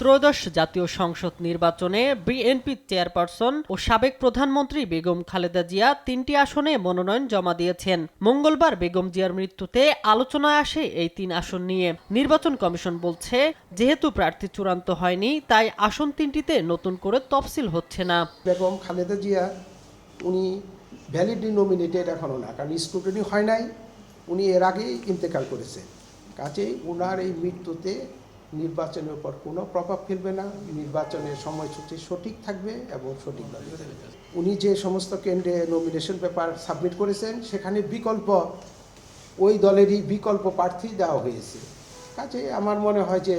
ত্রয়োদশ জাতীয় সংসদ নির্বাচনে বিএনপি চেয়ারপারসন ও সাবেক প্রধানমন্ত্রী বেগম খালেদা জিয়া ৩টি আসনে মনোনয়ন জমা দিয়েছেন। মঙ্গলবার বেগম জিয়ার মৃত্যুতে আলোচনায় আসে এই ৩ আসন নিয়ে। নির্বাচন কমিশন বলছে, যেহেতু প্রার্থী চূড়ান্ত হয়নি, তাই আসন ৩টিতে নতুন করে তফসিল হচ্ছে না। বেগম খালেদা জিয়া উনি ভ্যালিডলি নমিনেটেড এখনও না, কারণ স্ক্রুটিনি হয় নাই, উনি এর আগেই ইন্তেকাল করেছে। কাজেই ওনার এই মৃত্যুতে নির্বাচনের উপর কোনো প্রভাব ফেলবে না, নির্বাচনের সময়সূচি সঠিক থাকবে এবং সঠিকভাবে যাবে। উনি যে সমস্ত কেন্দ্রে নমিনেশন পেপার সাবমিট করেছেন সেখানে বিকল্প ওই দলেরই বিকল্প প্রার্থী দেওয়া হয়েছে। কাজেই আমার মনে হয় যে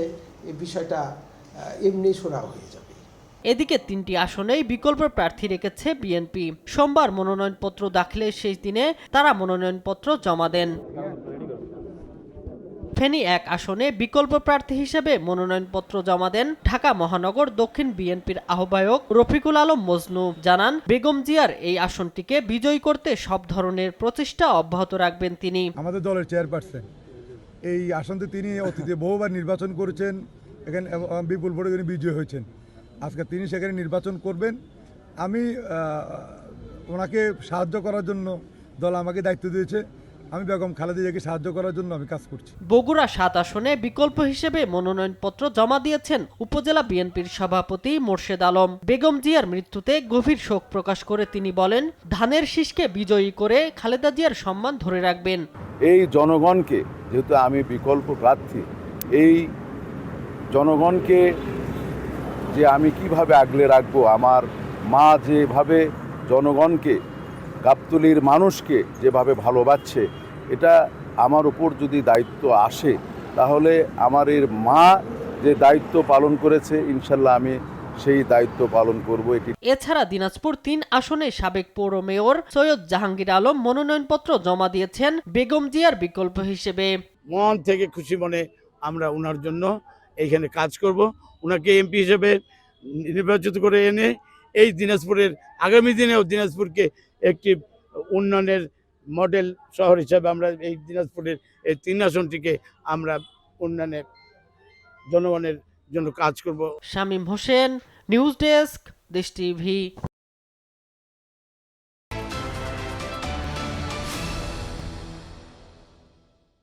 এই বিষয়টা এমনি শোনা হয়ে যাবে। এদিকে ৩টি আসনেই বিকল্প প্রার্থী রেখেছে বিএনপি। সোমবার মনোনয়নপত্র দাখিলের শেষ দিনে তারা মনোনয়নপত্র জমা দেন। ফেনী ১ আসনে বিকল্প প্রার্থী হিসেবে মনোনয়নপত্র জমা দেন ঢাকা মহানগর দক্ষিণ বিএনপির আহ্বায়ক রফিকুল আলম মজনু। জানান, বেগম জিয়ার এই আসনটিকে বিজয়ী করতে সব ধরনের প্রচেষ্টা অব্যাহত রাখবেন তিনি। আমাদের দলের চেয়ারপারসন এই আসনটি তিনি অতীতে বহুবার নির্বাচন করেছেন, এখানে বিপুল ভোটে তিনি বিজয়ী হয়েছেন। আজকে তিনি সেখানে নির্বাচন করবেন। আমি ওনাকে সাহায্য করার জন্য দল আমাকে দায়িত্ব দিয়েছে। আমি বেগম খালেদা জিয়াকে সাহায্য করার জন্য আমি কাজ করছি। বগুড়া ৭ আসনে বিকল্প হিসেবে মনোনয়নপত্র জমা দিয়েছেন উপজেলা বিএনপির সভাপতি মোর্শেদ আলম। বেগম জিয়ার মৃত্যুতে গভীর শোক প্রকাশ করে তিনি বলেন, ধানের শীষকে বিজয়ী করে খালেদা জিয়ার সম্মান ধরে রাখবেন। এই জনগণকে, যেহেতু আমি বিকল্প প্রার্থী, এই জনগণকে যে আমি কিভাবে আগলে রাখবো, আমার মা যেভাবে জনগণকে, গাবতলীর মানুষকে যেভাবে ভালোবাসছে, এটা আমার উপর যদি দায়িত্ব আসে, তাহলে আমার এর মা যে দায়িত্ব পালন করেছে, ইনশাল্লাহ আমি সেই দায়িত্ব পালন করব। এছাড়া দিনাজপুর ৩ আসনে সাবেক পৌর মেয়র সৈয়দ জাহাঙ্গীর আলম মনোনয়নপত্র জমা দিয়েছেন বেগম জিয়ার বিকল্প হিসেবে। মন থেকে খুশি মনে আমরা ওনার জন্য এইখানে কাজ করব। ওনাকে এমপি হিসেবে নির্বাচিত করে এনে এই দিনাজপুরের আগামী দিনেও দিনাজপুরকে একটি উন্নয়নের মডেল শহর হিসাবে আমরা এই দিনাজপুরের এই ৩ আসনটিকে আমরা উন্নয়নের জনগণের জন্য কাজ করব। শামীম হোসেন, নিউজ ডেস্ক, দেশ টিভি।